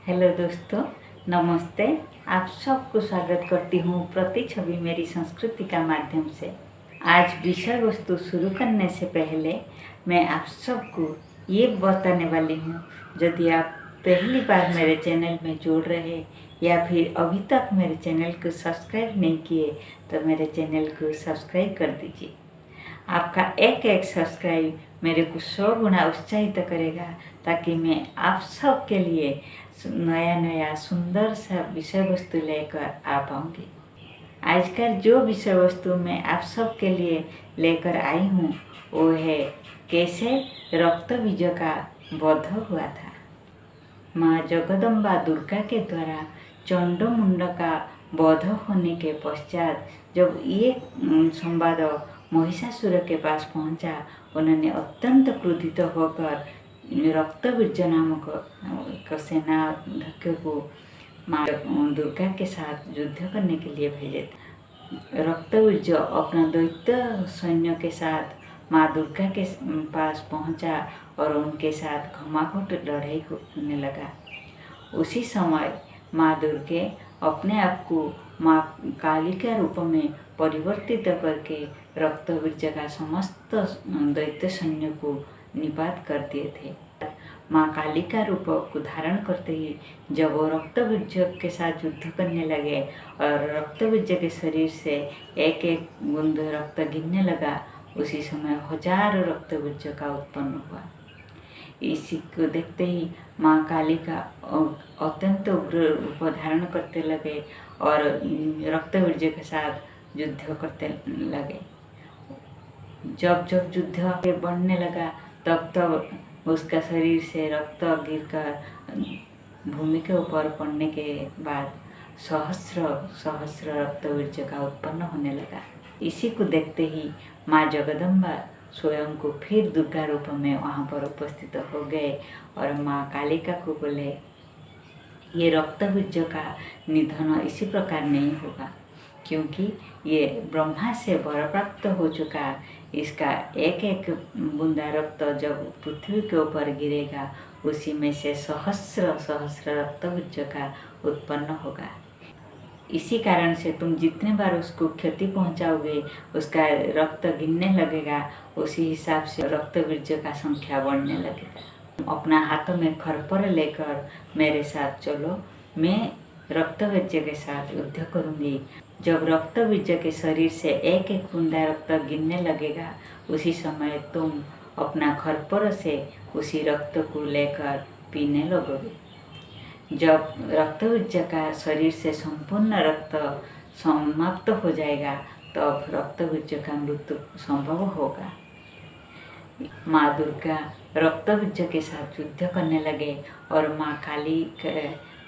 Hello दोस्तों, नमस्ते। आप सबको स्वागत करती हूँ प्रतिछवि मेरी संस्कृति का माध्यम से। आज विषय वस्तु शुरू करने से पहले मैं आप सबको ये बताने वाली हूँ, यदि आप पहली बार मेरे चैनल में जुड़ रहे या फिर अभी तक मेरे चैनल को सब्सक्राइब नहीं किए तो मेरे चैनल को सब्सक्राइब कर दीजिए। आपका एक एक सब्सक्राइब मेरे को 100 गुना उत्साहित करेगा, ताकि मैं आप सब के लिए नया नया सुंदर सा विषय वस्तु लेकर आ पाऊँगी। आज का जो विषय वस्तु मैं आप सब के लिए लेकर आई हूँ वो है कैसे रक्त बीज का वध हुआ था। माँ जगदम्बा दुर्गा के द्वारा चंडमुंड का वध होने के पश्चात जब ये संवाद महिषासुर के पास पहुंचा, उन्होंने अत्यंत क्रोधित होकर रक्तबीज नामक सेनाध्यक्ष को माँ दुर्गा के साथ युद्ध करने के लिए भेजे थे। रक्तबीज अपना दैत्य सैन्य के साथ माँ दुर्गा के पास पहुंचा और उनके साथ घमाघोट लड़ाई होने लगा। उसी समय माँ दुर्गे अपने आप को माँ काली के रूप में परिवर्तित करके रक्तबीज का समस्त दैत्य सैन्य को निपात कर दिए थे। माँ काली का रूप को धारण करते ही जब वो रक्तबीज के साथ युद्ध करने लगे और रक्तबीज के शरीर से एक एक बूंद रक्त गिरने लगा, उसी समय हजारों रक्तबीज का उत्पन्न हुआ। इसी को देखते ही माँ काली का अत्यंत उग्र रूप धारण करते लगे और रक्तबीज के साथ युद्ध करते लगे। जब जब युद्ध बढ़ने लगा तब तब उसका शरीर से रक्त गिरकर भूमि के ऊपर पड़ने के बाद सहस्र सहस्र रक्तबीज का उत्पन्न होने लगा। इसी को देखते ही माँ जगदम्बा स्वयं को फिर दुर्गा रूप में वहाँ पर उपस्थित हो गए और माँ कालिका को बोले, ये रक्तबीज का निधन इसी प्रकार नहीं होगा, क्योंकि ये ब्रह्मा से वर प्राप्त हो चुका। इसका एक एक बूंदा रक्त जब पृथ्वी के ऊपर गिरेगा, उसी में से सहस्र सहस्र रक्तबीज का उत्पन्न होगा। इसी कारण से तुम जितने बार उसको क्षति पहुंचाओगे, उसका रक्त गिरने लगेगा, उसी हिसाब से रक्तबीज का संख्या बढ़ने लगेगा। अपना हाथों में खरपर लेकर मेरे साथ चलो, मैं रक्तबीज के साथ युद्ध करूंगी। जब रक्तबीज के शरीर से एक एक बूंदा रक्त गिरने लगेगा, उसी समय तुम अपना खरपर से उसी रक्त को लेकर पीने लगोगे। जब रक्तबीज का शरीर से संपूर्ण रक्त समाप्त हो जाएगा, तब रक्तबीज का मृत्यु संभव होगा। माँ दुर्गा रक्तबीज के साथ युद्ध करने लगे और माँ काली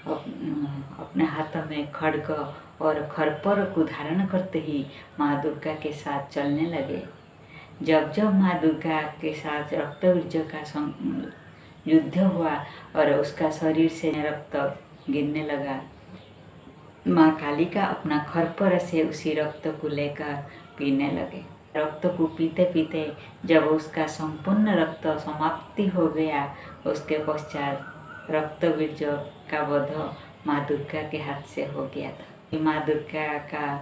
अपने हाथ में खड्ग और खरपर को धारण करते ही माँ दुर्गा के साथ चलने लगे। जब जब माँ दुर्गा के साथ रक्तबीज का युद्ध हुआ और उसका शरीर से रक्त गिरने लगा, माँ कालिका अपना खरपर से उसी रक्त को लेकर पीने लगे। रक्त को पीते पीते जब उसका संपूर्ण रक्त समाप्ति हो गया, उसके पश्चात रक्तबीज का वध माँ दुर्गा के हाथ से हो गया था। माँ दुर्गा का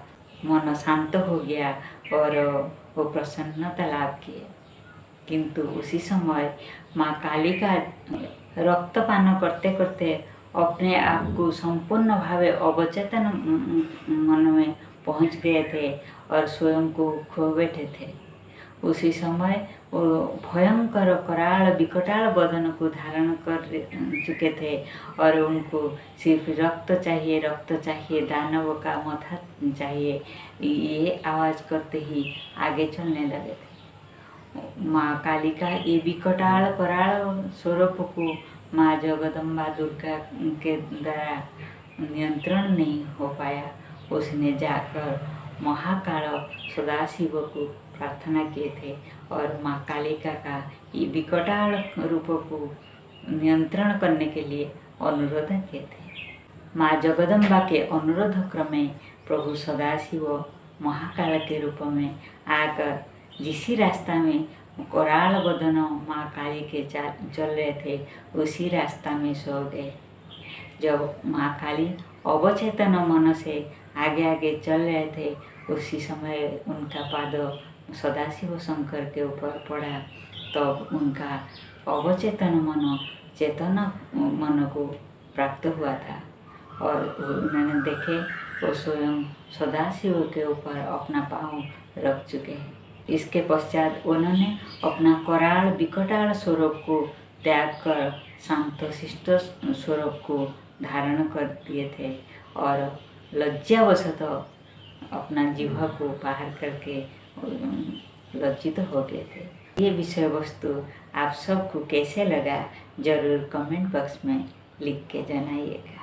मन शांत हो गया और वो प्रसन्नता लाभ किए। किंतु उसी समय माँ कालिका रक्तपान करते करते अपने आप को संपूर्ण भावे अवचेतन मन में पहुँच गए थे और स्वयं को खो बैठे थे। उसी समय वो भयंकर कराल विकटाल बदन को धारण कर चुके थे और उनको सिर्फ रक्त चाहिए, दानव का माथा चाहिए, ये आवाज़ करते ही आगे चलने लगे थे। माँ कालिका ये विकटाल कराल स्वरूप को माँ जगदम्बा दुर्गा के द्वारा नियंत्रण नहीं हो पाया। उसने जाकर महाकाल सदाशिव को प्रार्थना किए थे और माँ कालिका का ये विकटाल रूप को नियंत्रण करने के लिए अनुरोध किए थे। माँ जगदम्बा के अनुरोध क्रमे प्रभु सदाशिव महाकाल के रूप में आकर जिस रास्ता में कराल बदन माँ काली के चल रहे थे, उसी रास्ता में सो गए। जब माँ काली अवचेतन मन से आगे आगे चल रहे थे, उसी समय उनका पाद सदाशिव शंकर के ऊपर पड़ा। तब उनका अवचेतन मन चेतन मन को प्राप्त हुआ था और उन्होंने देखे वो स्वयं सदाशिव के ऊपर अपना पाँव रख चुके हैं। इसके पश्चात उन्होंने अपना कराल विकटाल स्वरूप को त्याग कर शांत शिष्ट स्वरूप को धारण कर दिए थे और लज्जावशतः अपना जिह्वा को बाहर करके लज्जित हो गए थे। ये विषय वस्तु आप सबको कैसे लगा, ज़रूर कमेंट बॉक्स में लिख के जनाइएगा।